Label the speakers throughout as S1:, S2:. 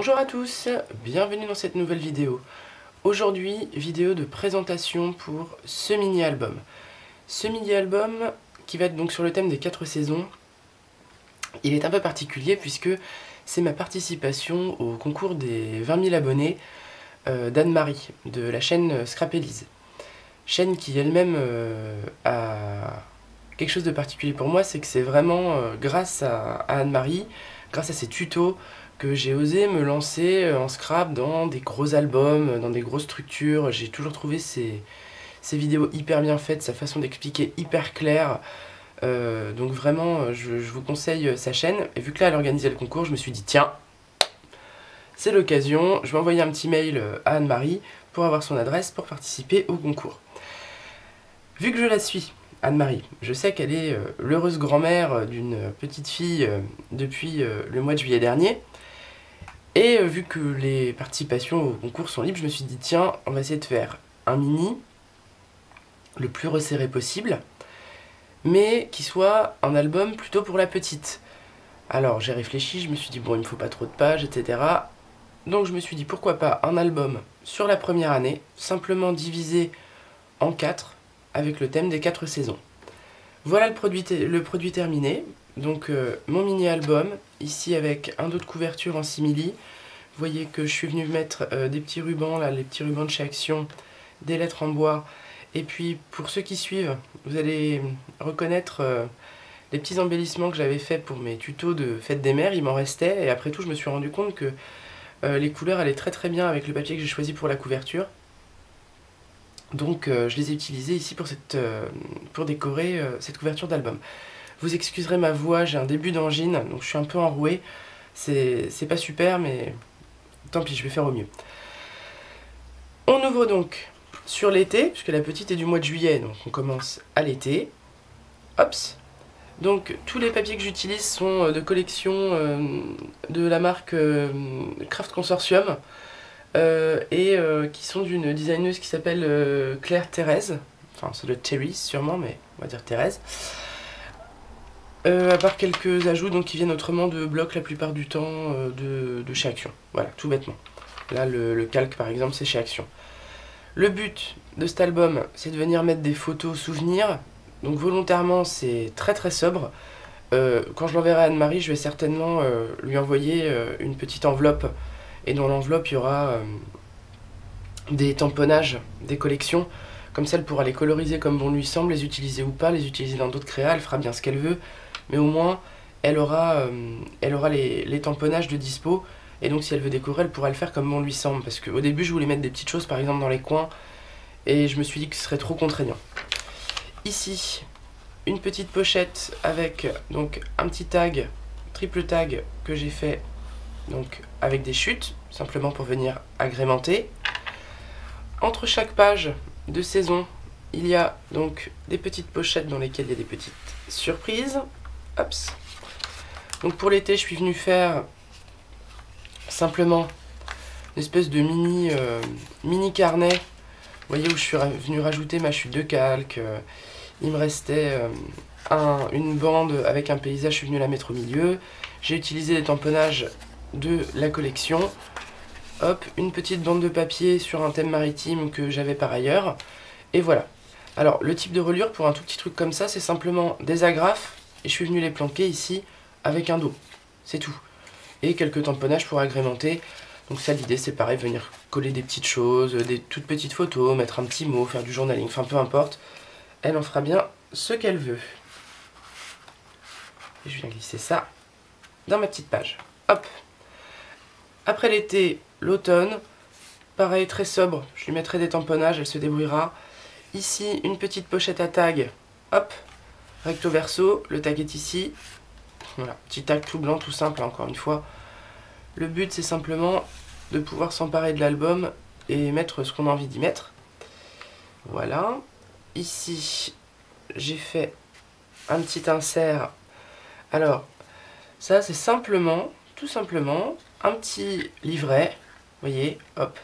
S1: Bonjour à tous, bienvenue dans cette nouvelle vidéo. Aujourd'hui, vidéo de présentation pour ce mini-album. Ce mini-album, qui va être donc sur le thème des 4 saisons, il est un peu particulier puisque c'est ma participation au concours des 20 000 abonnés d'Anne-Marie, de la chaîne Scrapelise. Chaîne qui elle-même a quelque chose de particulier pour moi, c'est que c'est vraiment grâce à Anne-Marie, grâce à ses tutos, que j'ai osé me lancer en scrap dans des gros albums, dans des grosses structures. J'ai toujours trouvé ses vidéos hyper bien faites, sa façon d'expliquer hyper claire. Donc vraiment, je vous conseille sa chaîne. Et vu que là, elle organisait le concours, je me suis dit, tiens, c'est l'occasion. Je vais envoyer un petit mail à Anne-Marie pour avoir son adresse pour participer au concours. Vu que je la suis, Anne-Marie, je sais qu'elle est l'heureuse grand-mère d'une petite fille depuis le mois de juillet dernier. Et vu que les participations au concours sont libres, je me suis dit tiens, on va essayer de faire un mini le plus resserré possible, mais qui soit un album plutôt pour la petite. Alors j'ai réfléchi, je me suis dit bon, il me faut pas trop de pages, etc. Donc je me suis dit pourquoi pas un album sur la première année, simplement divisé en 4, avec le thème des 4 saisons. Voilà le produit terminé. Donc mon mini-album, ici avec un dos de couverture en simili. Vous voyez que je suis venu mettre des petits rubans, là, les petits rubans de chez Action, des lettres en bois. Et puis pour ceux qui suivent, vous allez reconnaître les petits embellissements que j'avais fait pour mes tutos de fête des mères, il m'en restait. Et après tout, je me suis rendu compte que les couleurs allaient très bien avec le papier que j'ai choisi pour la couverture. Donc je les ai utilisés ici pour décorer cette couverture d'album. Vous excuserez ma voix, j'ai un début d'angine, donc je suis un peu enroué. C'est pas super, mais tant pis, je vais faire au mieux. On ouvre donc sur l'été, puisque la petite est du mois de juillet, donc on commence à l'été. Hops. Donc tous les papiers que j'utilise sont de collection de la marque Craft Consortium, qui sont d'une designeuse qui s'appelle Claire Thérèse. Enfin, c'est de Thérèse sûrement, mais on va dire Thérèse. À part quelques ajouts donc, qui viennent autrement de blocs la plupart du temps de chez Action. Voilà, tout bêtement. Là, le calque par exemple, c'est chez Action. Le but de cet album, c'est de venir mettre des photos souvenirs. Donc volontairement, c'est très sobre. Quand je l'enverrai à Anne-Marie, je vais certainement lui envoyer une petite enveloppe. Et dans l'enveloppe, il y aura des tamponnages, des collections. Comme ça, elle pourra les coloriser comme bon lui semble, les utiliser ou pas, les utiliser dans d'autres créas, elle fera bien ce qu'elle veut. Mais au moins, elle aura les tamponnages de dispo. Et donc si elle veut décorer, elle pourra le faire comme bon lui semble. Parce qu'au début, je voulais mettre des petites choses, par exemple dans les coins. Et je me suis dit que ce serait trop contraignant. Ici, une petite pochette avec donc un petit tag, triple tag que j'ai fait donc, avec des chutes, simplement pour venir agrémenter. Entre chaque page de saison, il y a donc des petites pochettes dans lesquelles il y a des petites surprises. Hops. Donc pour l'été, je suis venu faire simplement une espèce de mini carnet. Vous voyez où je suis venu rajouter ma chute de calque. Il me restait une bande avec un paysage, je suis venu la mettre au milieu. J'ai utilisé les tamponnages de la collection. Hop, une petite bande de papier sur un thème maritime que j'avais par ailleurs. Et voilà. Alors, le type de reliure pour un tout petit truc comme ça, c'est simplement des agrafes. Et je suis venu les planquer ici avec un dos. C'est tout. Et quelques tamponnages pour agrémenter. Donc ça, l'idée, c'est pareil, venir coller des petites choses, des toutes petites photos, mettre un petit mot, faire du journaling, enfin peu importe. Elle en fera bien ce qu'elle veut. Et je viens glisser ça dans ma petite page. Hop. Après l'été, l'automne, pareil, très sobre, je lui mettrai des tamponnages, elle se débrouillera. Ici, une petite pochette à tag, hop, recto verso, le tag est ici. Voilà, petit tag tout blanc, tout simple, encore une fois. Le but, c'est simplement de pouvoir s'emparer de l'album et mettre ce qu'on a envie d'y mettre. Voilà. Ici, j'ai fait un petit insert. Alors, ça, c'est simplement, tout simplement, un petit livret, vous voyez, hop,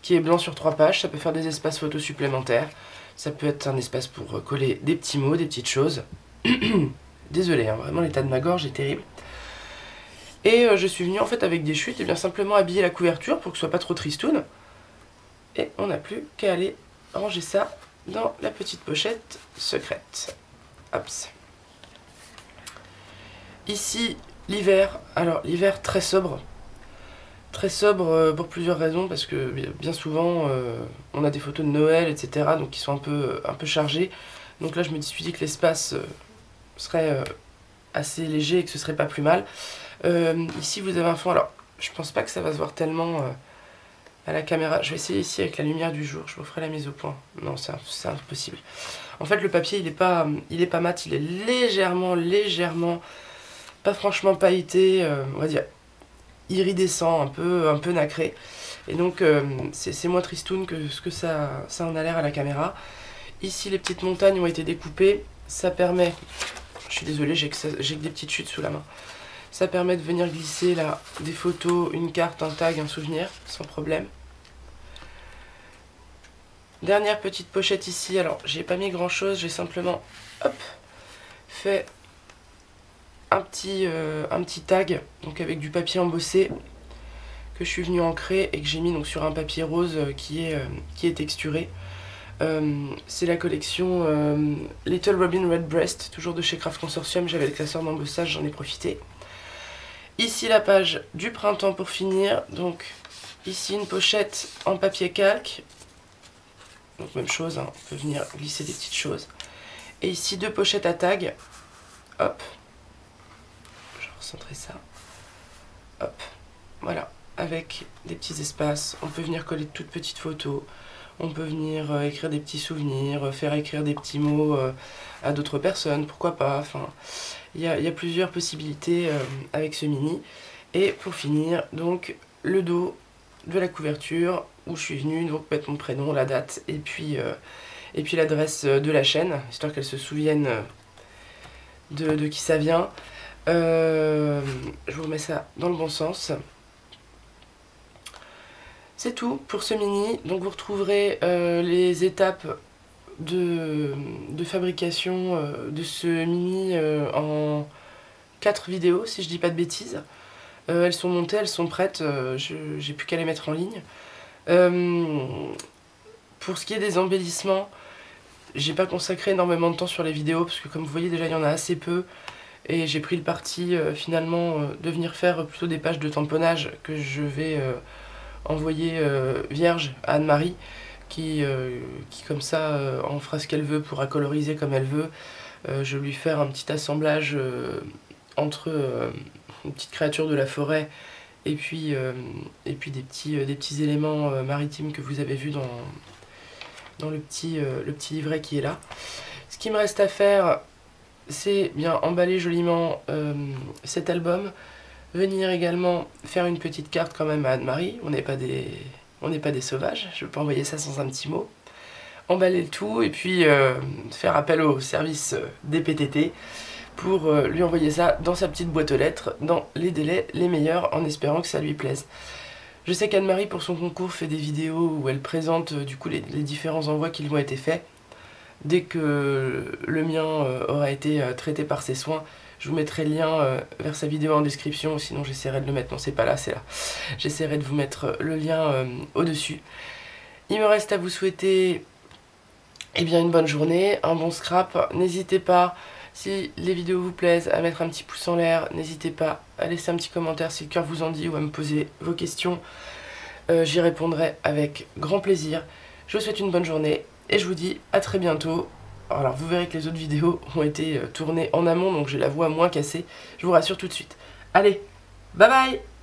S1: qui est blanc sur 3 pages. Ça peut faire des espaces photos supplémentaires. Ça peut être un espace pour coller des petits mots, des petites choses. Désolé, hein, vraiment l'état de ma gorge est terrible. Et je suis venue en fait avec des chutes et bien simplement habiller la couverture pour que ce soit pas trop tristoun. Et on n'a plus qu'à aller ranger ça dans la petite pochette secrète. Hop. Ici, l'hiver. Alors, l'hiver très sobre. Très sobre pour plusieurs raisons, parce que bien souvent, on a des photos de Noël, etc., donc qui sont un peu chargées. Donc là, je me suis dit que l'espace serait assez léger et que ce serait pas plus mal. Ici, vous avez un fond. Alors, je pense pas que ça va se voir tellement à la caméra. Je vais essayer ici avec la lumière du jour. Je vous ferai la mise au point. Non, c'est impossible. En fait, le papier, il est pas mat. Il est légèrement, pas franchement pailleté, on va dire iridescent, un peu nacré. Et donc, c'est moins tristoun que ce que ça en a l'air à la caméra. Ici, les petites montagnes ont été découpées. Ça permet... Je suis désolée, j'ai que des petites chutes sous la main. Ça permet de venir glisser là des photos, une carte, un tag, un souvenir, sans problème. Dernière petite pochette ici. Alors, j'ai pas mis grand chose, j'ai simplement fait un petit tag, donc avec du papier embossé que je suis venu ancrer et que j'ai mis donc sur un papier rose qui est texturé. C'est la collection Little Robin Redbreast, toujours de chez Craft Consortium. J'avais le classeur d'embossage, j'en ai profité. Ici la page du printemps pour finir. Donc ici une pochette en papier calque. Donc même chose, hein, on peut venir glisser des petites choses. Et ici deux pochettes à tag. Hop. Je vais recentrer ça. Hop. Voilà. Avec des petits espaces. On peut venir coller de toutes petites photos. On peut venir écrire des petits souvenirs, faire écrire des petits mots à d'autres personnes, pourquoi pas. Enfin, il y a plusieurs possibilités avec ce mini. Et pour finir, donc, le dos de la couverture où je suis venue, donc mettre mon prénom, la date et puis l'adresse de la chaîne, histoire qu'elle se souvienne de qui ça vient. Je vous remets ça dans le bon sens. C'est tout pour ce mini. Donc vous retrouverez les étapes de fabrication de ce mini en 4 vidéos, si je dis pas de bêtises. Elles sont montées, elles sont prêtes, j'ai plus qu'à les mettre en ligne. Pour ce qui est des embellissements, j'ai pas consacré énormément de temps sur les vidéos, parce que comme vous voyez déjà il y en a assez peu. Et j'ai pris le parti finalement de venir faire plutôt des pages de tamponnage que je vais... envoyer vierge à Anne-Marie qui comme ça en fera ce qu'elle veut, pourra coloriser comme elle veut. Je vais lui faire un petit assemblage entre une petite créature de la forêt et puis des petits éléments maritimes que vous avez vus dans le petit livret qui est là. Ce qui me reste à faire, c'est bien emballer joliment cet album. Venir également faire une petite carte quand même à Anne-Marie, on n'est pas des sauvages, je ne peux pas envoyer ça sans un petit mot. Emballer le tout et puis faire appel au service des PTT pour lui envoyer ça dans sa petite boîte aux lettres, dans les délais les meilleurs, en espérant que ça lui plaise. Je sais qu'Anne-Marie pour son concours fait des vidéos où elle présente du coup les différents envois qui lui ont été faits. Dès que le mien aura été traité par ses soins, je vous mettrai le lien vers sa vidéo en description, sinon j'essaierai de le mettre, non c'est pas là, c'est là. J'essaierai de vous mettre le lien au-dessus. Il me reste à vous souhaiter bien, une bonne journée, un bon scrap. N'hésitez pas, si les vidéos vous plaisent, à mettre un petit pouce en l'air. N'hésitez pas à laisser un petit commentaire si le cœur vous en dit ou à me poser vos questions. J'y répondrai avec grand plaisir. Je vous souhaite une bonne journée et je vous dis à très bientôt. Alors vous verrez que les autres vidéos ont été tournées en amont, donc j'ai la voix moins cassée. Je vous rassure tout de suite. Allez, bye bye!